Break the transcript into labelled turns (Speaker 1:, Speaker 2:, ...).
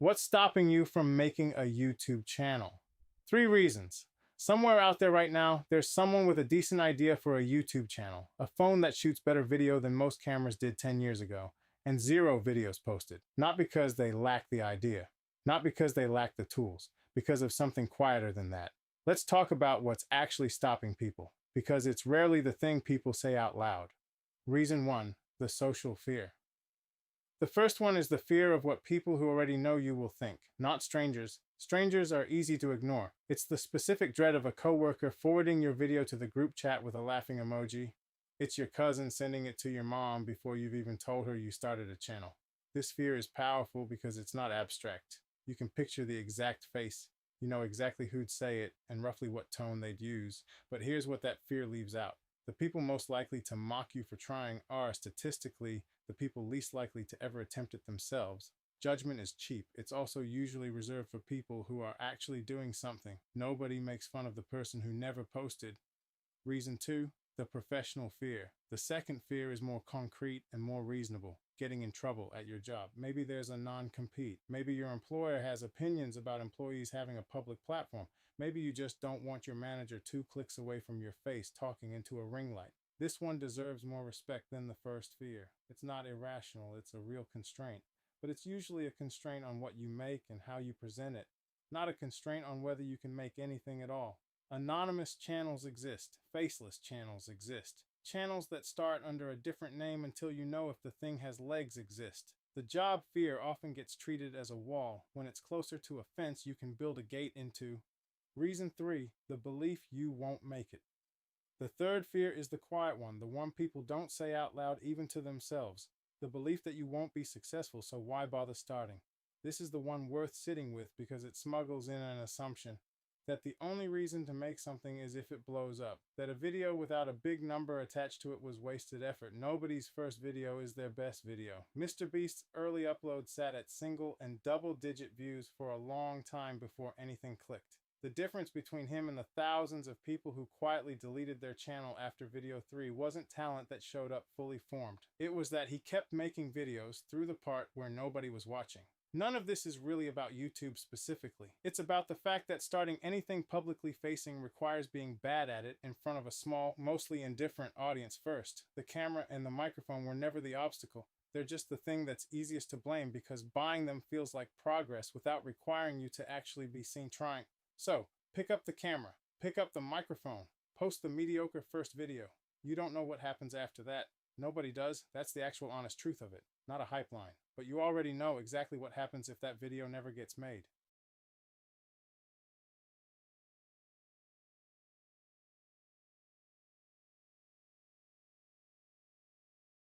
Speaker 1: What's stopping you from making a YouTube channel? 3 reasons. Somewhere out there right now, there's someone with a decent idea for a YouTube channel, a phone that shoots better video than most cameras did 10 years ago, and 0 videos posted. Not because they lack the idea, not because they lack the tools, because of something quieter than that. Let's talk about what's actually stopping people, because it's rarely the thing people say out loud. Reason 1, the social fear. The first one is the fear of what people who already know you will think, not strangers. Strangers are easy to ignore. It's the specific dread of a coworker forwarding your video to the group chat with a laughing emoji. It's your cousin sending it to your mom before you've even told her you started a channel. This fear is powerful because it's not abstract. You can picture the exact face. You know exactly who'd say it and roughly what tone they'd use. But here's what that fear leaves out. The people most likely to mock you for trying are, statistically, the people least likely to ever attempt it themselves. Judgment is cheap. It's also usually reserved for people who are actually doing something. Nobody makes fun of the person who never posted. Reason 2, the professional fear. The second fear is more concrete and more reasonable. Getting in trouble at your job. Maybe there's a non-compete. Maybe your employer has opinions about employees having a public platform. Maybe you just don't want your manager 2 clicks away from your face talking into a ring light. This one deserves more respect than the first fear. It's not irrational, it's a real constraint. But it's usually a constraint on what you make and how you present it, not a constraint on whether you can make anything at all. Anonymous channels exist. Faceless channels exist. Channels that start under a different name until you know if the thing has legs exist. The job fear often gets treated as a wall. When it's closer to a fence, you can build a gate into. Reason 3, the belief you won't make it. The third fear is the quiet one, the one people don't say out loud even to themselves. The belief that you won't be successful, so why bother starting? This is the one worth sitting with because it smuggles in an assumption that the only reason to make something is if it blows up, that a video without a big number attached to it was wasted effort. Nobody's first video is their best video. Mr. Beast's early upload sat at single and double-digit views for a long time before anything clicked. The difference between him and the thousands of people who quietly deleted their channel after video 3 wasn't talent that showed up fully formed. It was that he kept making videos through the part where nobody was watching. None of this is really about YouTube specifically. It's about the fact that starting anything publicly facing requires being bad at it in front of a small, mostly indifferent audience first. The camera and the microphone were never the obstacle. They're just the thing that's easiest to blame because buying them feels like progress without requiring you to actually be seen trying. So, pick up the camera, pick up the microphone, post the mediocre first video. You don't know what happens after that. Nobody does. That's the actual honest truth of it, not a hype line. But you already know exactly what happens if that video never gets made.